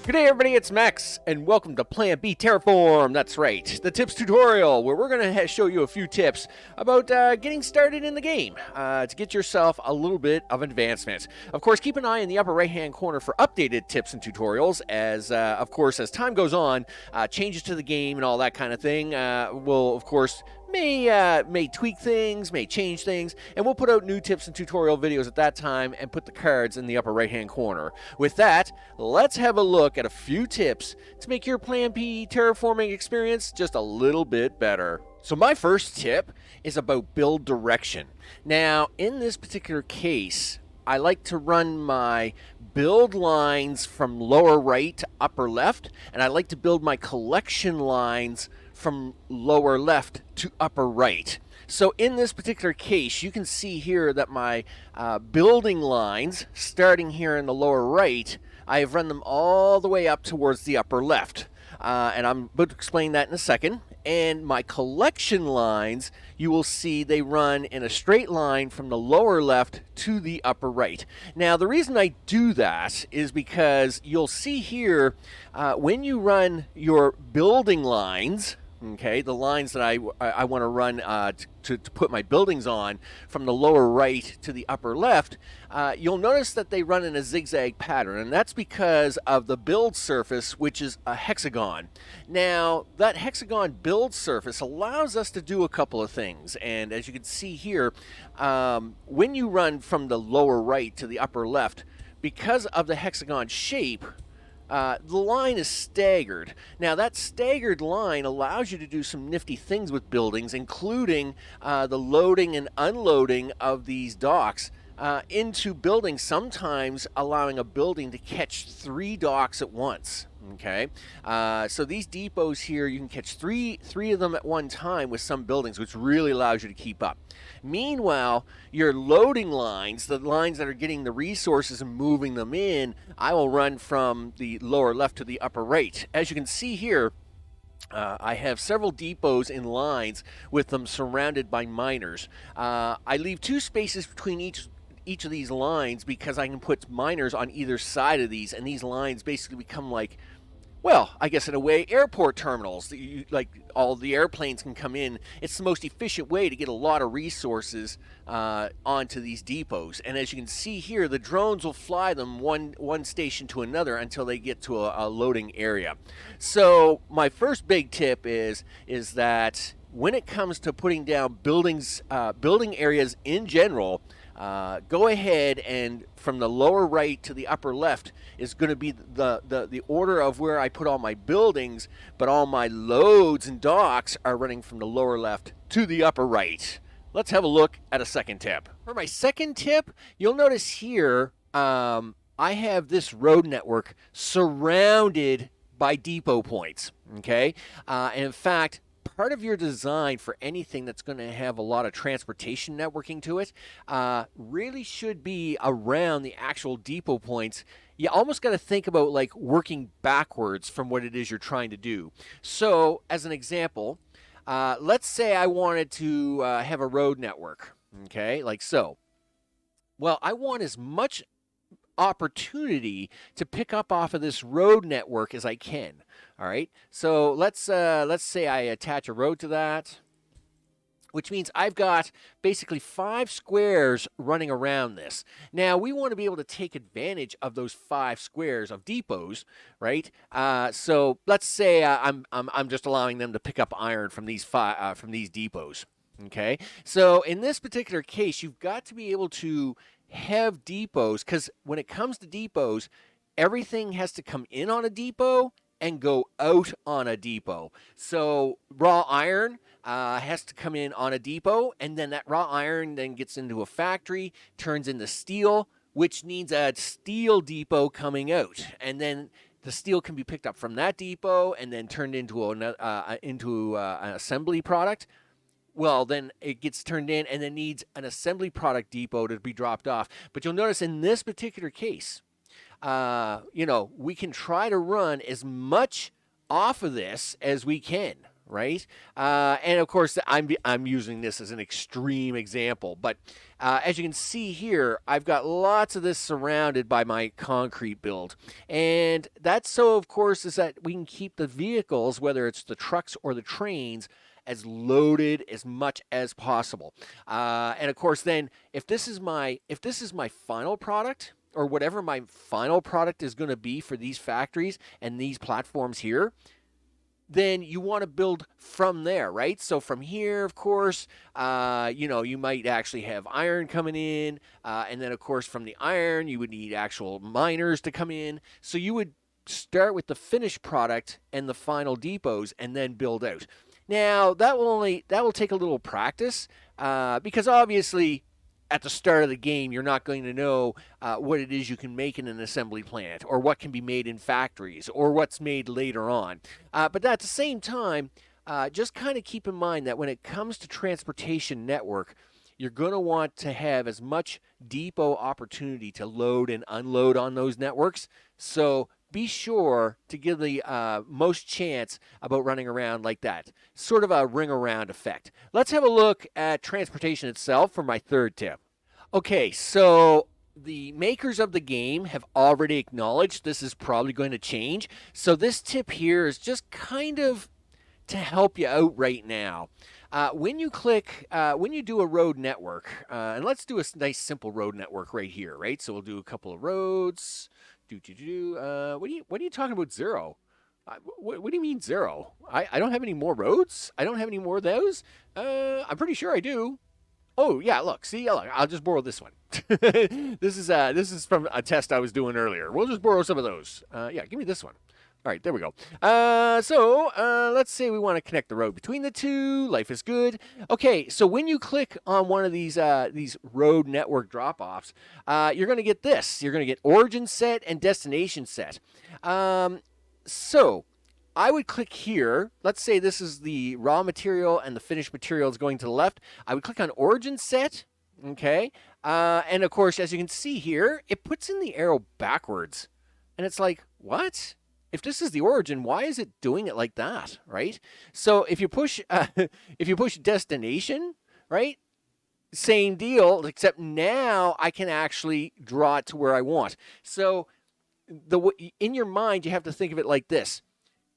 Good day, everybody, it's Max, and welcome to Plan B Terraform. That's right, the tips tutorial, where we're going to show you a few tips about getting started in the game to get yourself a little bit of advancement. Of course, keep an eye in the upper right-hand corner for updated tips and tutorials, as, of course, as time goes on, changes to the game and all that kind of thing will, of course, may tweak things, may change things, and we'll put out new tips and tutorial videos at that time and put the cards in the upper right-hand corner. With that, let's have a look at a few tips to make your Plan B terraforming experience just a little bit better. So my first tip is about build direction. Now, in this particular case, I like to run my build lines from lower right to upper left, and I like to build my collection lines from lower left to upper right. So in this particular case, you can see here that my building lines, starting here in the lower right, I have run them all the way up towards the upper left. And I'm about to explain that in a second. And my collection lines, you will see they run in a straight line from the lower left to the upper right. Now, the reason I do that is because you'll see here when you run your building lines, okay, the lines that I want to run to put my buildings on from the lower right to the upper left, you'll notice that they run in a zigzag pattern, and that's because of the build surface, which is a hexagon. Now, that hexagon build surface allows us to do a couple of things, and as you can see here, when you run from the lower right to the upper left, because of the hexagon shape, the line is staggered. Now, that staggered line allows you to do some nifty things with buildings, including the loading and unloading of these docks into buildings, sometimes allowing a building to catch 3 docks at once. Okay, so these depots here, you can catch three of them at one time with some buildings, which really allows you to keep up. Meanwhile, your loading lines, the lines that are getting the resources and moving them in, I will run from the lower left to the upper right. As you can see here, I have several depots in lines with them surrounded by miners. I leave 2 spaces between each of these lines because I can put miners on either side of these, and these lines basically become like, well, I guess in a way, airport terminals. Like all the airplanes can come in. It's the most efficient way to get a lot of resources onto these depots. And as you can see here, the drones will fly them one station to another until they get to a loading area. So my first big tip is that when it comes to putting down buildings, building areas in general, go ahead and from the lower right to the upper left is going to be the order of where I put all my buildings, but all my loads and docks are running from the lower left to the upper right. Let's have a look at a second tip. For my second tip, you'll notice here I have this road network surrounded by depot points. Okay, and in fact, part of your design for anything that's going to have a lot of transportation networking to it really should be around the actual depot points. You almost got to think about like working backwards from what it is you're trying to do. So, as an example, let's say I wanted to have a road network, okay, like so. Well, I want as much opportunity to pick up off of this road network as I can. All right, so let's say I attach a road to that, which means I've got basically 5 squares running around this. Now we want to be able to take advantage of those 5 squares of depots, right? So let's say I'm just allowing them to pick up iron from these depots. Okay, so in this particular case, you've got to be able to have depots, because when it comes to depots, everything has to come in on a depot and go out on a depot. So raw iron has to come in on a depot, and then that raw iron then gets into a factory, turns into steel, which needs a steel depot coming out, and then the steel can be picked up from that depot and then turned into an assembly product. Well, then it gets turned in and then needs an assembly product depot to be dropped off. But you'll notice in this particular case, we can try to run as much off of this as we can. right? And of course, I'm using this as an extreme example, but as you can see here, I've got lots of this surrounded by my concrete build, and that's so, of course, is that we can keep the vehicles, whether it's the trucks or the trains, as loaded as much as possible. And of course, then if this is my final product, or whatever my final product is going to be for these factories and these platforms here, then you want to build from there, right? So from here, of course, you might actually have iron coming in, and then of course from the iron, you would need actual miners to come in. So you would start with the finished product and the final depots, and then build out. Now that will take a little practice, because obviously at the start of the game, you're not going to know what it is you can make in an assembly plant, or what can be made in factories, or what's made later on. But at the same time, just kind of keep in mind that when it comes to transportation network, you're going to want to have as much depot opportunity to load and unload on those networks. So be sure to give the most chance about running around like that. Sort of a ring around effect. Let's have a look at transportation itself for my third tip. Okay, so the makers of the game have already acknowledged this is probably going to change. So this tip here is just kind of to help you out right now. When you do a road network, and let's do a nice simple road network right here, right? So we'll do a couple of roads. What are you talking about, zero? What do you mean zero? I don't have any more roads. I don't have any more of those. I'm pretty sure I do. Oh yeah, look, see, look, I'll just borrow this one. This is from a test I was doing earlier. We'll just borrow some of those. Yeah, give me this one. All right, there we go. Let's say we want to connect the road between the two. Life is good. Okay, so when you click on one of these road network drop-offs, you're going to get this. You're going to get origin set and destination set. So I would click here. Let's say this is the raw material and the finished material is going to the left. I would click on origin set. Okay, and of course, as you can see here, it puts in the arrow backwards, and it's like, what? If this is the origin, why is it doing it like that, right? So if you push destination, right? Same deal, except now I can actually draw it to where I want. So in your mind, you have to think of it like this.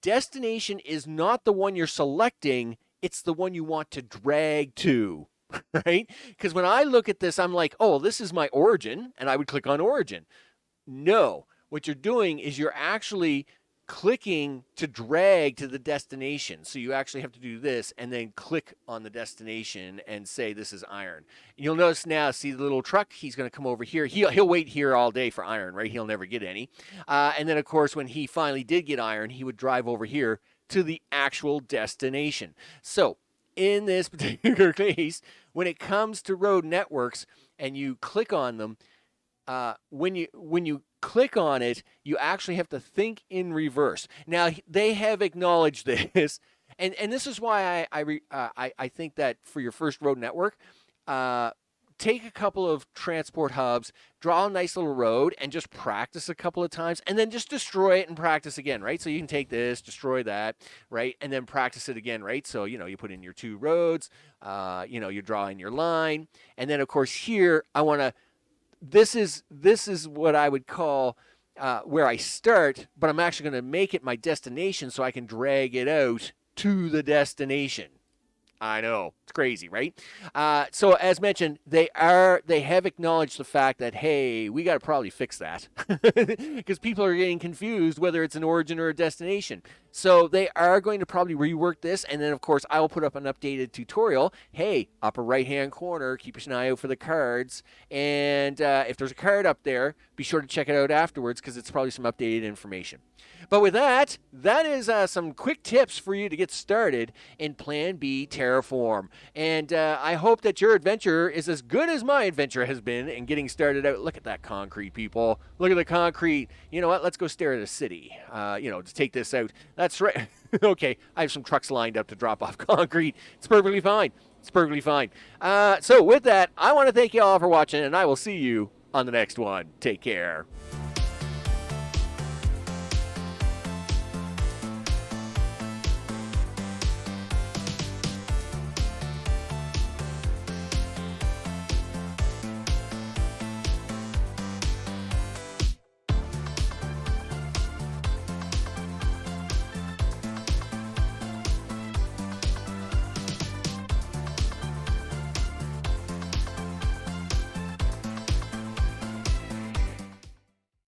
Destination is not the one you're selecting, it's the one you want to drag to, right? Because when I look at this, I'm like, oh, this is my origin, and I would click on origin. No, what you're doing is you're actually clicking to drag to the destination. So you actually have to do this and then click on the destination and say this is iron. And you'll notice now, see the little truck? He's going to come over here. He'll wait here all day for iron, right? He'll never get any. And then, of course, when he finally did get iron, he would drive over here to the actual destination. So in this particular case, when it comes to road networks and you click on them, when you click on it, you actually have to think in reverse. Now they have acknowledged this, and this is why I think that for your first road network, take a couple of transport hubs, draw a nice little road, and just practice a couple of times, and then just destroy it and practice again, right? So you can take this, destroy that, right, and then practice it again, right? So you put in your two roads, you draw in your line, and then of course here I want to. This is what I would call where I start, but I'm actually going to make it my destination so I can drag it out to the destination. I know, it's crazy, right? So as mentioned, they have acknowledged the fact that, hey, we got to probably fix that because people are getting confused whether it's an origin or a destination. So they are going to probably rework this, and then of course I will put up an updated tutorial. Hey, upper right-hand corner, keep an eye out for the cards, and if there's a card up there, be sure to check it out afterwards because it's probably some updated information. But with that is some quick tips for you to get started in Plan B Terraform. And I hope that your adventure is as good as my adventure has been in getting started out. Look at that concrete, people. Look at the concrete. You know what? Let's go stare at a city, to take this out. That's right. Okay, I have some trucks lined up to drop off concrete. It's perfectly fine. It's perfectly fine. So with that, I want to thank you all for watching, and I will see you on the next one. Take care.